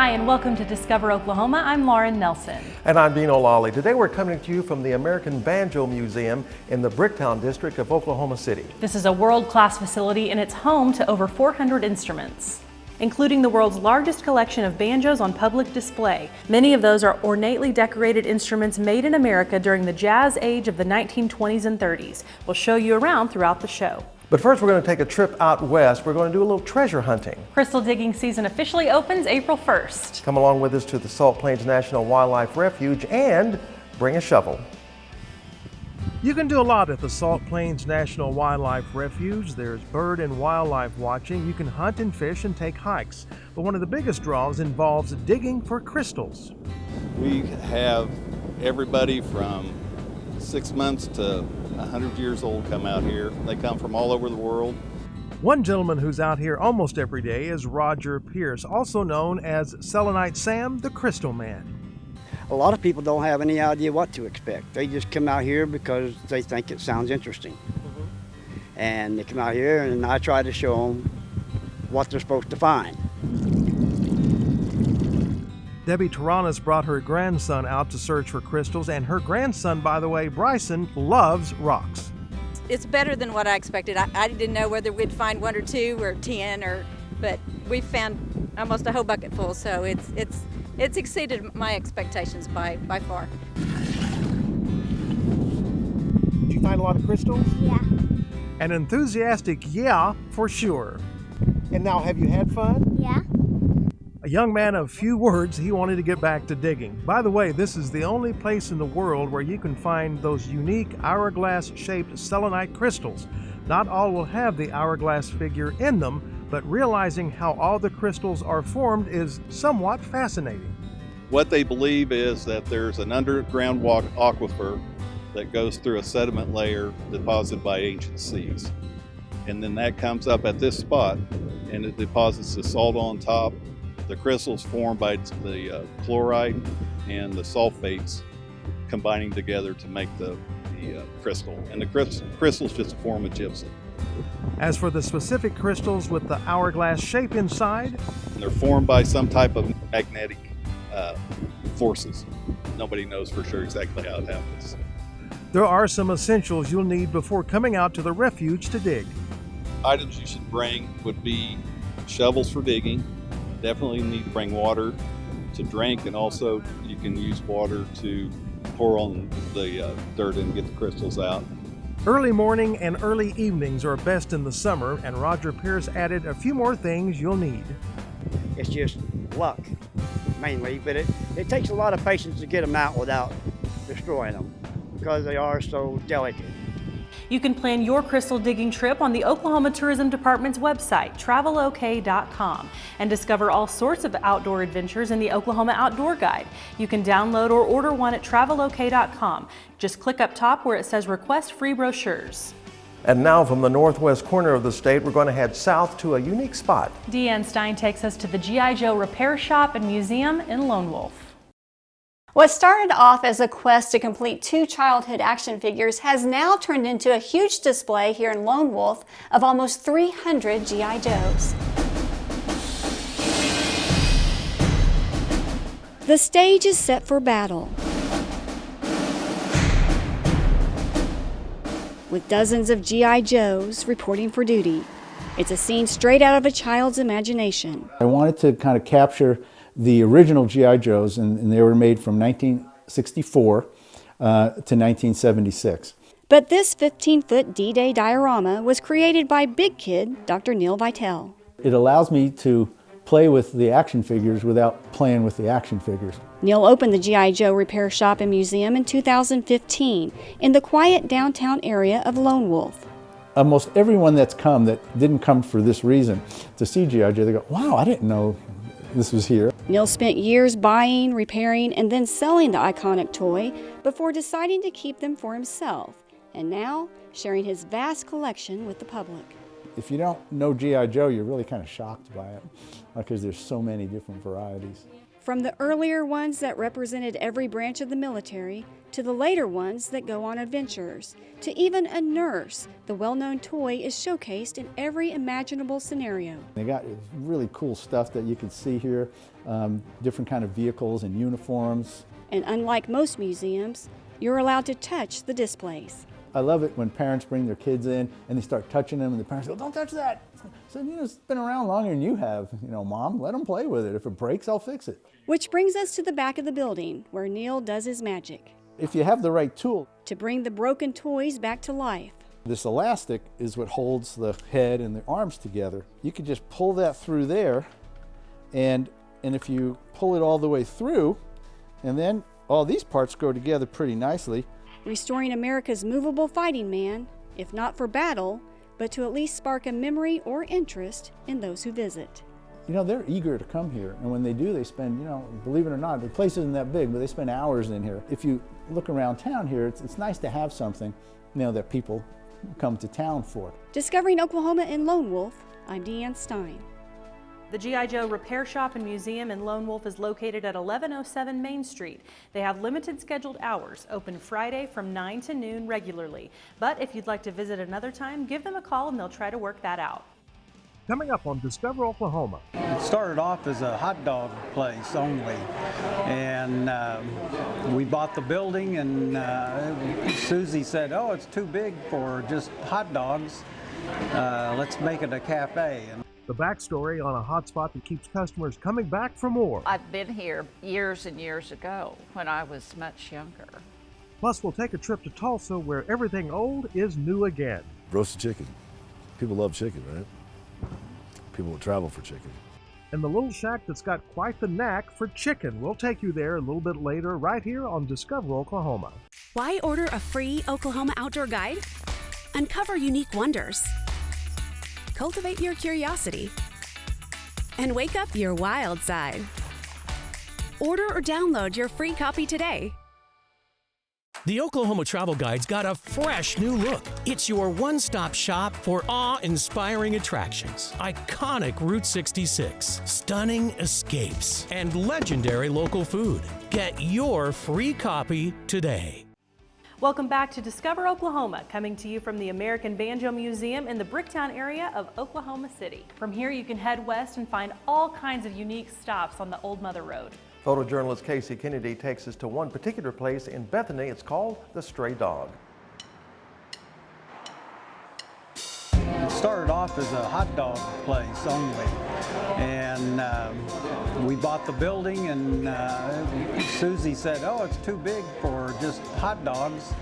Hi, and welcome to Discover Oklahoma. I'm Lauren Nelson. And I'm Dean O'Lally. Today we're coming to you from the American Banjo Museum in the Bricktown district of Oklahoma City. This is a world-class facility and it's home to over 400 instruments, including the world's largest collection of banjos on public display. Many of those are ornately decorated instruments made in America during the jazz age of the 1920s and 30s. We'll show you around throughout the show. But first we're going to take a trip out west. We're going to do a little treasure hunting. Crystal digging season officially opens April 1st. Come along with us to the Salt Plains National Wildlife Refuge and bring a shovel. You can do a lot at the Salt Plains National Wildlife Refuge. There's bird and wildlife watching. You can hunt and fish and take hikes. But one of the biggest draws involves digging for crystals. We have everybody from 6 months to 100 years old come out here. They come from all over the world. One gentleman who's out here almost every day is Roger Pierce, also known as Selenite Sam, the Crystal Man. A lot of people don't have any idea what to expect. They just come out here because they think it sounds interesting. And they come out here and I try to show them what they're supposed to find. Debbie Taranis brought her grandson out to search for crystals, and her grandson, by the way, Bryson, loves rocks. It's better than what I expected. I didn't know whether we'd find 1 or 2 or 10, but we found almost a whole bucket full, so it's exceeded my expectations by far. Did you find a lot of crystals? Yeah. An enthusiastic yeah, for sure. And now, have you had fun? Yeah. A young man of few words, he wanted to get back to digging. By the way, this is the only place in the world where you can find those unique hourglass-shaped selenite crystals. Not all will have the hourglass figure in them, but realizing how all the crystals are formed is somewhat fascinating. What they believe is that there's an underground aquifer that goes through a sediment layer deposited by ancient seas. And then that comes up at this spot and it deposits the salt on top. The crystals formed by the chloride and the sulfates combining together to make the crystal. And the crystal is just a form of gypsum. As for the specific crystals with the hourglass shape inside, they're formed by some type of magnetic forces. Nobody knows for sure exactly how it happens. There are some essentials you'll need before coming out to the refuge to dig. Items you should bring would be shovels for digging. Definitely need to bring water to drink, and also you can use water to pour on the dirt and get the crystals out. Early morning and early evenings are best in the summer, and Roger Pierce added a few more things you'll need. It's just luck, mainly, but it takes a lot of patience to get them out without destroying them because they are so delicate. You can plan your crystal digging trip on the Oklahoma Tourism Department's website, travelok.com, and discover all sorts of outdoor adventures in the Oklahoma Outdoor Guide. You can download or order one at travelok.com. Just click up top where it says Request Free Brochures. And now from the northwest corner of the state, we're going to head south to a unique spot. Deanne Stein takes us to the G.I. Joe Repair Shop and Museum in Lone Wolf. What started off as a quest to complete 2 childhood action figures has now turned into a huge display here in Lone Wolf of almost 300 G.I. Joes. The stage is set for battle, with dozens of G.I. Joes reporting for duty. It's a scene straight out of a child's imagination. I wanted to kind of capture the original G.I. Joes, and they were made from 1964 to 1976. But this 15-foot D-Day diorama was created by Big Kid, Dr. Neil Vitale. It allows me to play with the action figures without playing with the action figures. Neil opened the G.I. Joe Repair Shop and Museum in 2015 in the quiet downtown area of Lone Wolf. Almost everyone that's come that didn't come for this reason to see G.I. Joe, they go, wow, I didn't know this was here. Neil spent years buying, repairing, and then selling the iconic toy before deciding to keep them for himself, and now sharing his vast collection with the public. If you don't know G.I. Joe, you're really kind of shocked by it because there's so many different varieties. From the earlier ones that represented every branch of the military, to the later ones that go on adventures, to even a nurse, the well-known toy is showcased in every imaginable scenario. They got really cool stuff that you can see here, different kind of vehicles and uniforms. And unlike most museums, you're allowed to touch the displays. I love it when parents bring their kids in and they start touching them and the parents go, "Don't touch that." So, it's been around longer than you have. Mom, let them play with it. If it breaks, I'll fix it. Which brings us to the back of the building where Neil does his magic If you have the right tool, to bring the broken toys back to life. this elastic is what holds the head and the arms together. You can just pull that through there, and if you pull it all the way through, and then all these parts go together pretty nicely. Restoring America's movable fighting man, if not for battle, but to at least spark a memory or interest in those who visit. They're eager to come here, and when they do, they spend, believe it or not, the place isn't that big, but they spend hours in here. If you look around town here, it's nice to have something, that people come to town for. Discovering Oklahoma in Lone Wolf, I'm Deanne Stein. The G.I. Joe Repair Shop and Museum in Lone Wolf is located at 1107 Main Street. They have limited scheduled hours, open Friday from 9 to noon regularly. But if you'd like to visit another time, give them a call and they'll try to work that out. Coming up on Discover Oklahoma. It started off as a hot dog place only, and we bought the building, and Susie said, "Oh, it's too big for just hot dogs. Let's make it a cafe." And The backstory on a hotspot that keeps customers coming back for more. I've been here years and years ago when I was much younger. Plus, we'll take a trip to Tulsa where everything old is new again. Roasted chicken. People love chicken, right? People will travel for chicken. And the little shack that's got quite the knack for chicken. We'll take you there a little bit later, right here on Discover Oklahoma. Why order a free Oklahoma outdoor guide? Uncover unique wonders. Cultivate your curiosity. And wake up your wild side. Order or download your free copy today. The Oklahoma Travel Guide's got a fresh new look. It's your one-stop shop for awe-inspiring attractions, iconic Route 66, stunning escapes, and legendary local food. Get your free copy today. Welcome back to Discover Oklahoma, coming to you from the American Banjo Museum in the Bricktown area of Oklahoma City. From here, you can head west and find all kinds of unique stops on the Old Mother Road. Photojournalist Casey Kennedy takes us to one particular place in Bethany. It's called the Stray Dog. it started off as a hot dog place only, and we bought the building, and Susie said, "Oh, it's too big for just hot dogs.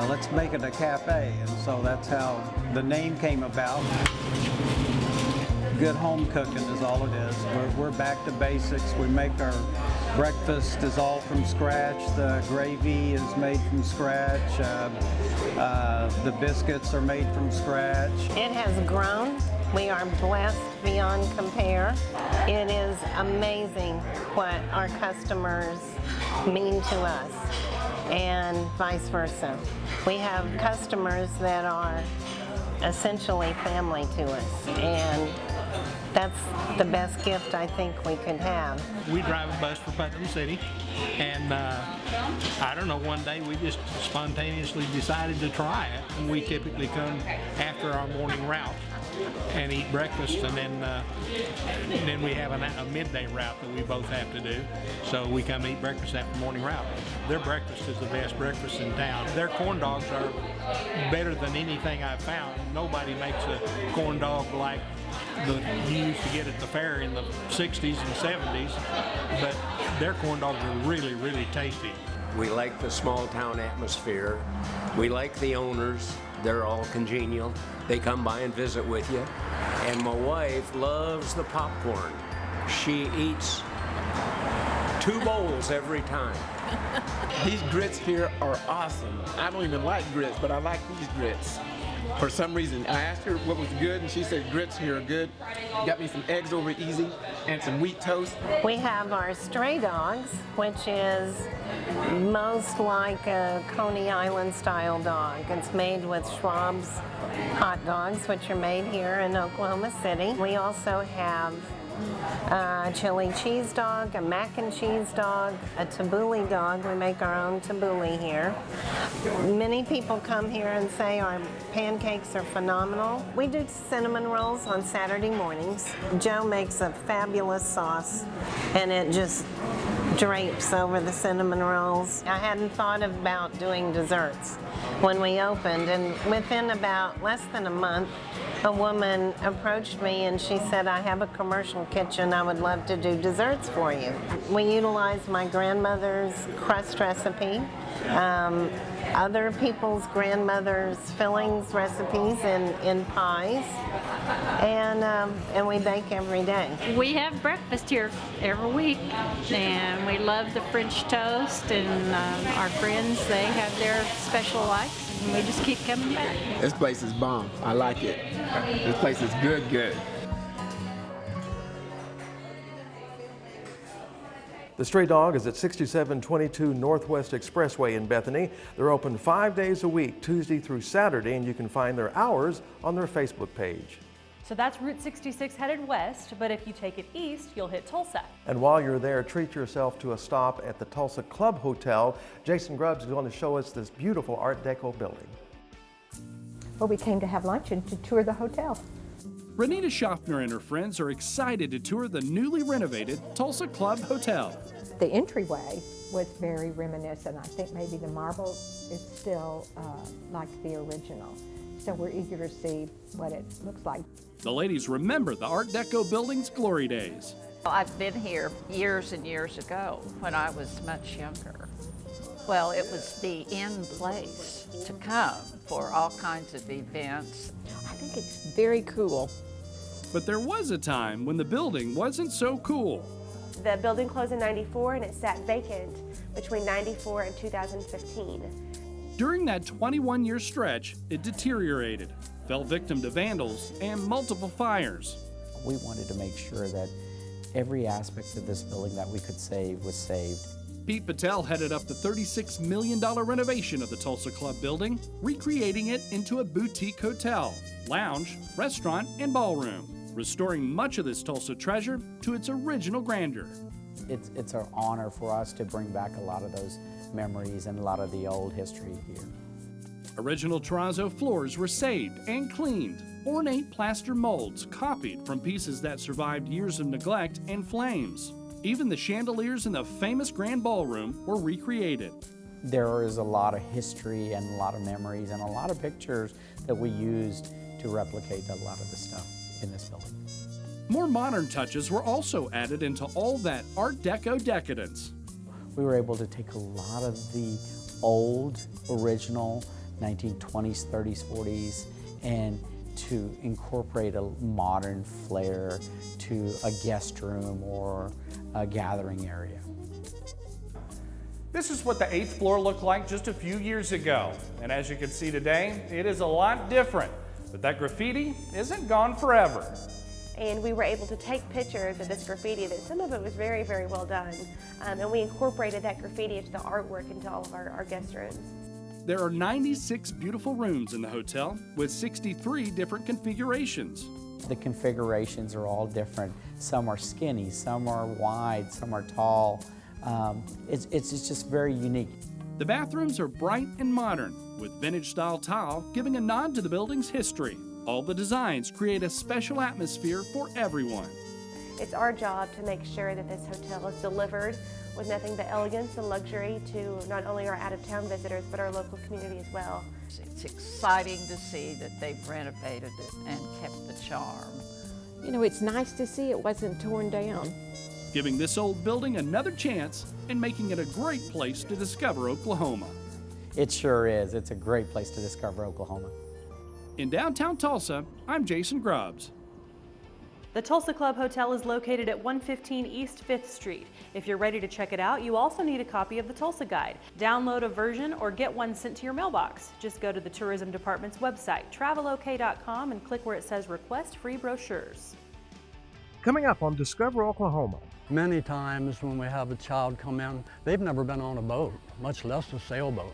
Let's make it a cafe." And so that's how the name came about. Good home cooking is all it is. We're back to basics. We make our breakfast is all from scratch. The gravy is made from scratch. The biscuits are made from scratch. It has grown. We are blessed beyond compare. It is amazing what our customers mean to us, and vice versa. We have customers that are essentially family to us, and that's the best gift I think we could have. We drive a bus for Putnam City, and I don't know, one day we just spontaneously decided to try it. And we typically come after our morning route and eat breakfast, and then we have a midday route that we both have to do. So we come eat breakfast after morning route. Their breakfast is the best breakfast in town. Their corn dogs are better than anything I've found. Nobody makes a corn dog like you used to get at the fair in the 60s and 70s, but their corn dogs are really, really tasty. We like the small town atmosphere. We like the owners. They're all congenial. They come by and visit with you. And my wife loves the popcorn. She eats 2 bowls every time. These grits here are awesome. I don't even like grits, but I like these grits. For some reason, I asked her what was good, and she said grits here are good. Got me some eggs over easy and some wheat toast. We have our Stray Dogs, which is most like a Coney Island style dog. It's made with Schwab's hot dogs, which are made here in Oklahoma City. We also have a chili cheese dog, a mac and cheese dog, a tabbouleh dog. We make our own tabbouleh here. Many people come here and say our pancakes are phenomenal. We do cinnamon rolls on Saturday mornings. Joe makes a fabulous sauce, and it just drapes over the cinnamon rolls. I hadn't thought about doing desserts when we opened, and within about less than a month, a woman approached me and she said, I have a commercial kitchen, I would love to do desserts for you. We utilize my grandmother's crust recipe, other people's grandmother's fillings recipes in pies, and we bake every day. We have breakfast here every week, and we love the French toast, and our friends, they have their special likes, and we just keep coming back. This place is bomb. I like it. This place is good. The Stray Dog is at 6722 Northwest Expressway in Bethany. They're open 5 days a week, Tuesday through Saturday, and you can find their hours on their Facebook page. So that's Route 66 headed west, but if you take it east, you'll hit Tulsa. And while you're there, treat yourself to a stop at the Tulsa Club Hotel. Jason Grubbs is going to show us this beautiful Art Deco building. Well, we came to have lunch and to tour the hotel. Renita Schaffner and her friends are excited to tour the newly renovated Tulsa Club Hotel. The entryway was very reminiscent. I think maybe the marble is still like the original. So we're eager to see what it looks like. The ladies remember the Art Deco building's glory days. I've been here years and years ago when I was much younger. Well, it was the in place to come for all kinds of events. I think it's very cool. But there was a time when the building wasn't so cool. The building closed in '94 and it sat vacant between '94 and 2015. During that 21-year stretch, it deteriorated, fell victim to vandals and multiple fires. We wanted to make sure that every aspect of this building that we could save was saved. Pete Patel headed up the $36 million renovation of the Tulsa Club building, recreating it into a boutique hotel, lounge, restaurant, and ballroom, restoring much of this Tulsa treasure to its original grandeur. It's an honor for us to bring back a lot of those memories and a lot of the old history here. Original terrazzo floors were saved and cleaned. Ornate plaster molds copied from pieces that survived years of neglect and flames. Even the chandeliers in the famous Grand Ballroom were recreated. There is a lot of history and a lot of memories and a lot of pictures that we used to replicate a lot of the stuff in this building. More modern touches were also added into all that Art Deco decadence. We were able to take a lot of the old, original 1920s, 30s, 40s, and to incorporate a modern flair to a guest room or a gathering area. This is what the 8th floor looked like just a few years ago. And as you can see today, it is a lot different. But that graffiti isn't gone forever. And we were able to take pictures of this graffiti that some of it was very, very well done. And we incorporated that graffiti into the artwork into all of our guest rooms. There are 96 beautiful rooms in the hotel with 63 different configurations. The configurations are all different. Some are skinny, some are wide, some are tall. It's just very unique. The bathrooms are bright and modern, with vintage-style tile giving a nod to the building's history. All the designs create a special atmosphere for everyone. It's our job to make sure that this hotel is delivered with nothing but elegance and luxury to not only our out-of-town visitors, but our local community as well. It's exciting to see that they've renovated it and kept the charm. You know, it's nice to see it wasn't torn down. Giving this old building another chance and making it a great place to discover Oklahoma. It sure is. It's a great place to discover Oklahoma. In downtown Tulsa, I'm Jason Grubbs. The Tulsa Club Hotel is located at 115 East 5th Street. If you're ready to check it out, you also need a copy of the Tulsa Guide. Download a version or get one sent to your mailbox. Just go to the Tourism Department's website, travelok.com, and click where it says Request Free Brochures. Coming up on Discover Oklahoma. Many times when we have a child come in, they've never been on a boat, much less a sailboat.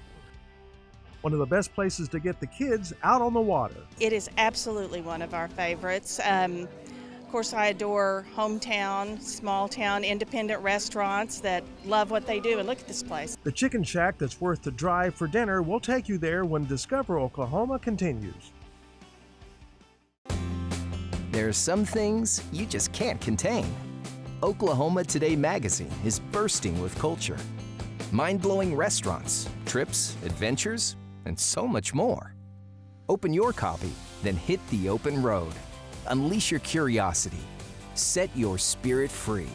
One of the best places to get the kids out on the water. It is absolutely one of our favorites. course, I adore hometown, small town, independent restaurants that love what they do. And look at this place. The chicken shack that's worth the drive for dinner will take you there when Discover Oklahoma continues. There's some things you just can't contain. Oklahoma Today magazine is bursting with culture. Mind-blowing restaurants, trips, adventures, and so much more. Open your copy, then hit the open road. Unleash your curiosity. Set your spirit free.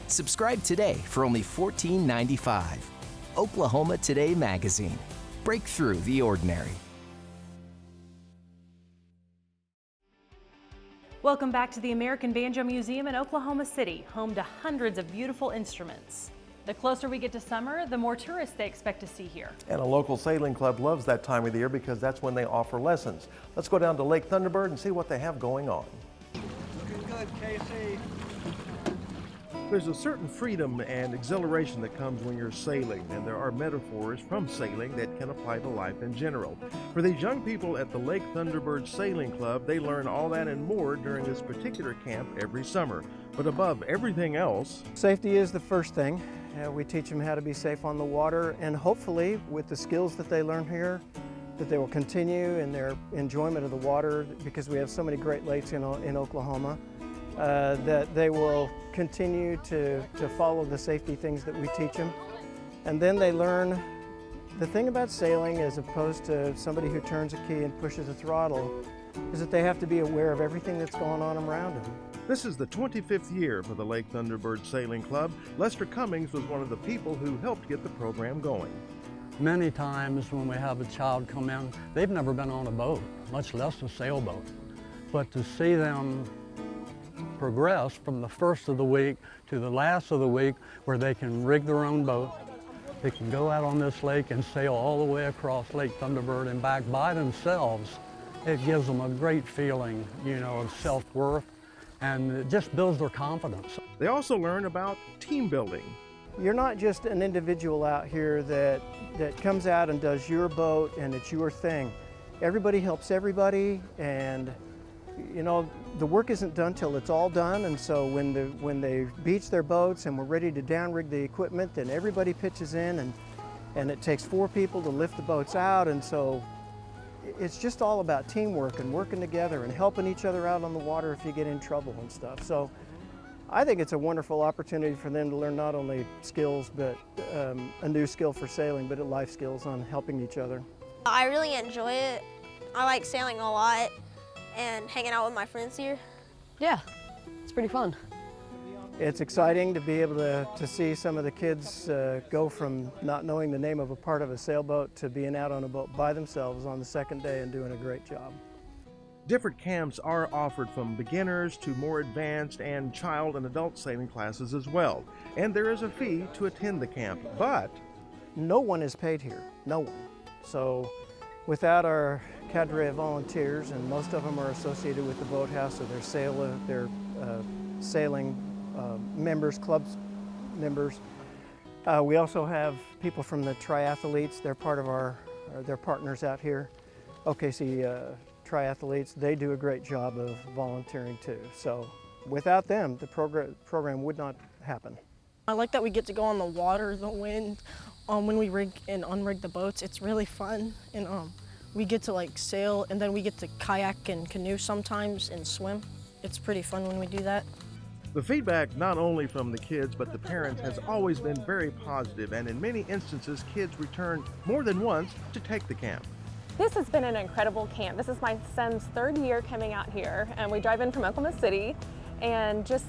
Subscribe today for only $14.95. Oklahoma Today magazine. Break through the ordinary. Welcome back to the American Banjo Museum in Oklahoma City, home to hundreds of beautiful instruments. The closer we get to summer, the more tourists they expect to see here. And a local sailing club loves that time of the year because that's when they offer lessons. Let's go down to Lake Thunderbird and see what they have going on. Looking good, Casey. There's a certain freedom and exhilaration that comes when you're sailing, and there are metaphors from sailing that can apply to life in general. For these young people at the Lake Thunderbird Sailing Club, they learn all that and more during this particular camp every summer. But above everything else, safety is the first thing. We teach them how to be safe on the water, and hopefully with the skills that they learn here, that they will continue in their enjoyment of the water, because we have so many great lakes in Oklahoma, that they will continue to follow the safety things that we teach them. And then they learn the thing about sailing, as opposed to somebody who turns a key and pushes a throttle, is that they have to be aware of everything that's going on around them. This is the 25th year for the Lake Thunderbird Sailing Club. Lester Cummings was one of the people who helped get the program going. Many times when we have a child come in, they've never been on a boat, much less a sailboat. But to see them progress from the first of the week to the last of the week, where they can rig their own boat, they can go out on this lake and sail all the way across Lake Thunderbird and back by themselves, it gives them a great feeling, of self-worth, and it just builds their confidence. They also learn about team building. You're not just an individual out here that comes out and does your boat and it's your thing. Everybody helps everybody, and the work isn't done till it's all done. And so when they beach their boats and we're ready to downrig the equipment, then everybody pitches in, and it takes 4 people to lift the boats out. And so it's just all about teamwork and working together and helping each other out on the water if you get in trouble and stuff. So I think it's a wonderful opportunity for them to learn not only skills, but a new skill for sailing, but life skills on helping each other. I really enjoy it. I like sailing a lot and hanging out with my friends here. Yeah, it's pretty fun. It's exciting to be able to see some of the kids go from not knowing the name of a part of a sailboat to being out on a boat by themselves on the second day and doing a great job. Different camps are offered, from beginners to more advanced and child and adult sailing classes as well. And there is a fee to attend the camp, but no one is paid here, no one. So without our cadre of volunteers, and most of them are associated with the boathouse, or they're sailing members, clubs members. We also have people from the triathletes. They're part of they're partners out here. OKC triathletes, they do a great job of volunteering too. So without them, the program would not happen. I like that we get to go on the water, the wind, when we rig and unrig the boats. It's really fun, and we get to sail, and then we get to kayak and canoe sometimes and swim. It's pretty fun when we do that. the feedback not only from the kids but the parents has always been very positive, and in many instances kids return more than once to take the camp. This has been an incredible camp. This is my son's third year coming out here, and we drive in from Oklahoma City, and just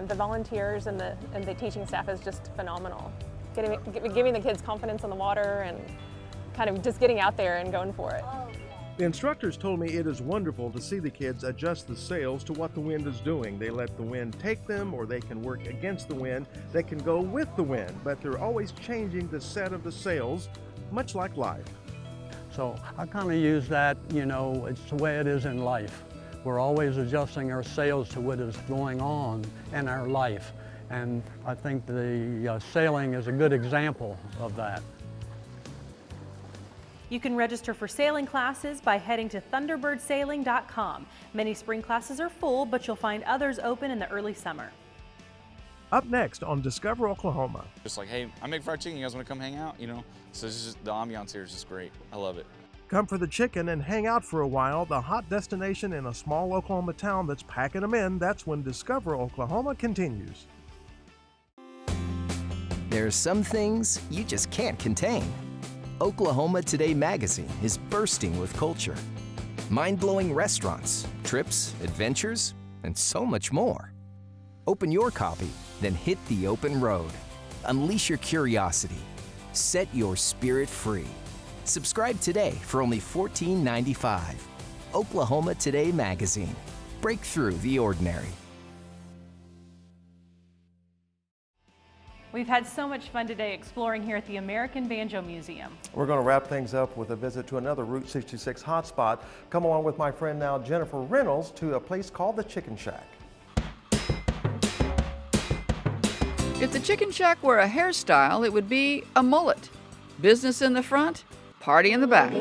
the volunteers and the teaching staff is just phenomenal. Giving the kids confidence on the water and kind of just getting out there and going for it. The instructors told me it is wonderful to see the kids adjust the sails to what the wind is doing. They let the wind take them, or they can work against the wind. They can go with the wind, but they're always changing the set of the sails, much like life. So I kind of use that, it's the way it is in life. We're always adjusting our sails to what is going on in our life. And I think the sailing is a good example of that. You can register for sailing classes by heading to thunderbirdsailing.com. Many spring classes are full, but you'll find others open in the early summer. Up next on Discover Oklahoma. Just like, hey, I make fried chicken, you guys want to come hang out? You know, so it's just, the ambiance here is just great. I love it. Come for the chicken and hang out for a while. The hot destination in a small Oklahoma town that's packing them in. That's when Discover Oklahoma continues. There are some things you just can't contain. Oklahoma Today magazine is bursting with culture. Mind-blowing restaurants, trips, adventures, and so much more. Open your copy, then hit the open road. Unleash your curiosity. Set your spirit free. Subscribe today for only $14.95. Oklahoma Today magazine. Break through the ordinary. We've had so much fun today exploring here at the American Banjo Museum. We're going to wrap things up with a visit to another Route 66 hotspot. Come along with my friend now, Jennifer Reynolds, to a place called the Chicken Shack. If the Chicken Shack were a hairstyle, it would be a mullet. Business in the front, party in the back.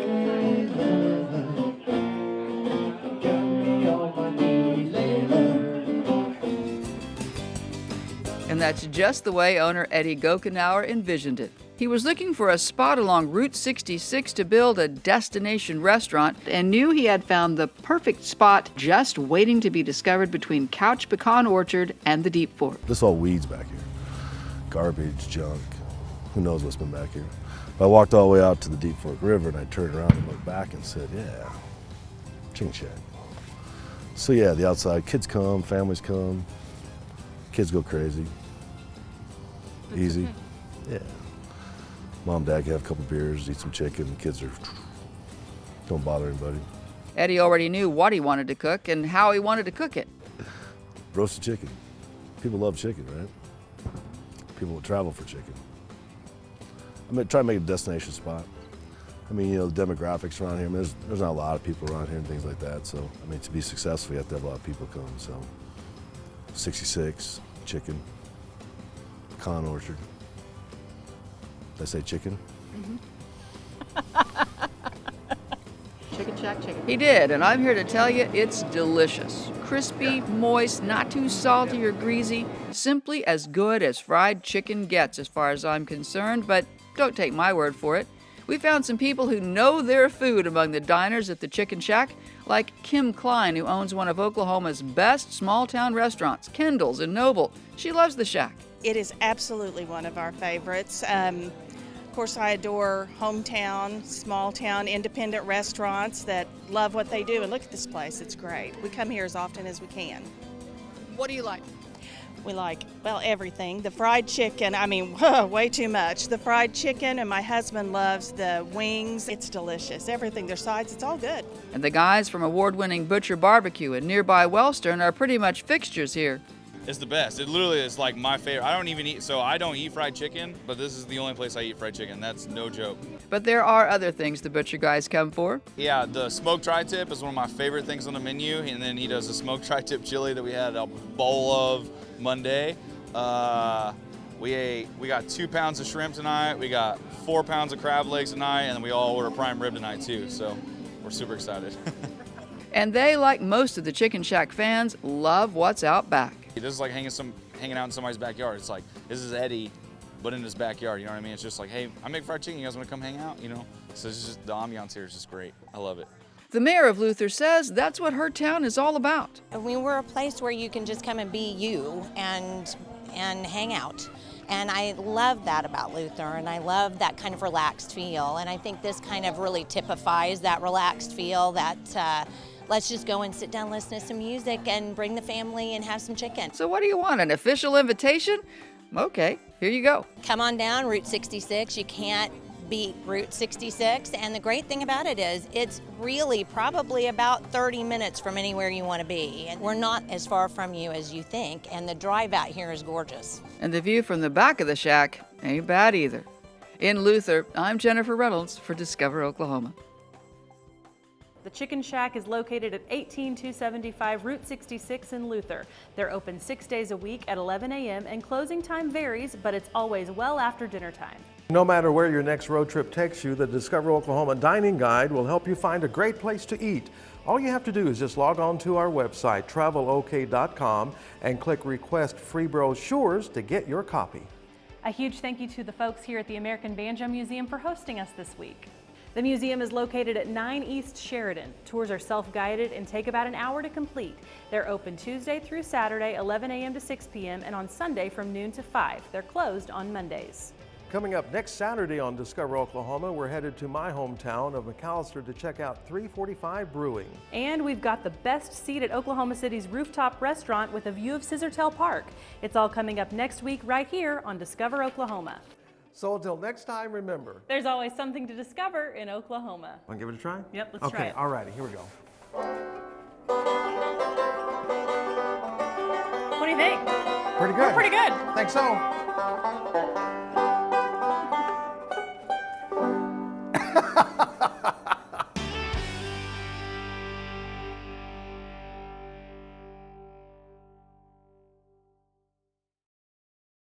And that's just the way owner Eddie Gokenauer envisioned it. He was looking for a spot along Route 66 to build a destination restaurant and knew he had found the perfect spot just waiting to be discovered between Couch Pecan Orchard and the Deep Fork. This is all weeds back here. Garbage, junk, who knows what's been back here. I walked all the way out to the Deep Fork River and I turned around and looked back and said, yeah, Chicken Shack. So yeah, the outside, kids come, families come, kids go crazy. Easy, yeah. Mom, dad can have a couple beers, eat some chicken, the kids don't bother anybody. Eddie already knew what he wanted to cook and how he wanted to cook it. Roasted chicken. People love chicken, right? People will travel for chicken. I'm gonna try to make it a destination spot. I mean, you know, the demographics around here, I mean, there's not a lot of people around here and things like that. So, I mean, to be successful, you have to have a lot of people come. So, 66, chicken, pecan orchard. Did I say chicken? Chicken Shack chicken. He did, and I'm here to tell you it's delicious. Crispy, moist, not too salty or greasy, simply as good as fried chicken gets as far as I'm concerned, but don't take my word for it. We found some people who know their food among the diners at the Chicken Shack, like Kim Klein, who owns one of Oklahoma's best small-town restaurants, Kendall's in Noble. She loves the Shack. It is absolutely one of our favorites. Of course, I adore hometown, small town, independent restaurants that love what they do. And look at this place, it's great. We come here as often as we can. What do you like? We like, well, everything. The fried chicken, I mean, way too much. The fried chicken, and my husband loves the wings. It's delicious. Everything, their sides, it's all good. And the guys from award-winning Butcher Barbecue in nearby Wellston are pretty much fixtures here. It's the best. It literally is like my favorite. I don't eat fried chicken, but this is the only place I eat fried chicken. That's no joke. But there are other things the Butcher guys come for. Yeah, the smoked tri-tip is one of my favorite things on the menu, and then he does a smoked tri-tip chili that we had a bowl of Monday. We got 2 pounds of shrimp tonight. We got 4 pounds of crab legs tonight, and then we all order prime rib tonight too. So we're super excited. And they, like most of the Chicken Shack fans, love what's out back. This is like hanging out in somebody's backyard. It's like, this is Eddie, but in his backyard, you know what I mean? It's just like, hey, I make fried chicken, you guys want to come hang out, you know? So it's just, the ambiance here is just great. I love it. The mayor of Luther says that's what her town is all about. We're a place where you can just come and be you and hang out. And I love that about Luther, and I love that kind of relaxed feel. And I think this kind of really typifies that relaxed feel, that let's just go and sit down, listen to some music, and bring the family and have some chicken. So what do you want, an official invitation? Okay, here you go. Come on down Route 66. You can't beat Route 66. And the great thing about it is it's really probably about 30 minutes from anywhere you want to be. And we're not as far from you as you think, and the drive out here is gorgeous. And the view from the back of the shack ain't bad either. In Luther, I'm Jennifer Reynolds for Discover Oklahoma. The Chicken Shack is located at 18275 Route 66 in Luther. They're open 6 days a week at 11 a.m. and closing time varies, but it's always well after dinner time. No matter where your next road trip takes you, the Discover Oklahoma Dining Guide will help you find a great place to eat. All you have to do is just log on to our website, travelok.com, and click Request Free Brochures to get your copy. A huge thank you to the folks here at the American Banjo Museum for hosting us this week. The museum is located at 9 East Sheridan. Tours are self-guided and take about an hour to complete. They're open Tuesday through Saturday, 11 a.m. to 6 p.m. and on Sunday from noon to 5. They're closed on Mondays. Coming up next Saturday on Discover Oklahoma, we're headed to my hometown of McAllister to check out 345 Brewing. And we've got the best seat at Oklahoma City's rooftop restaurant with a view of Scissortail Park. It's all coming up next week right here on Discover Oklahoma. So until next time, remember, there's always something to discover in Oklahoma. Want to give it a try? Yep, let's try it. Okay, all righty, here we go. What do you think? Pretty good. We're pretty good. Think so.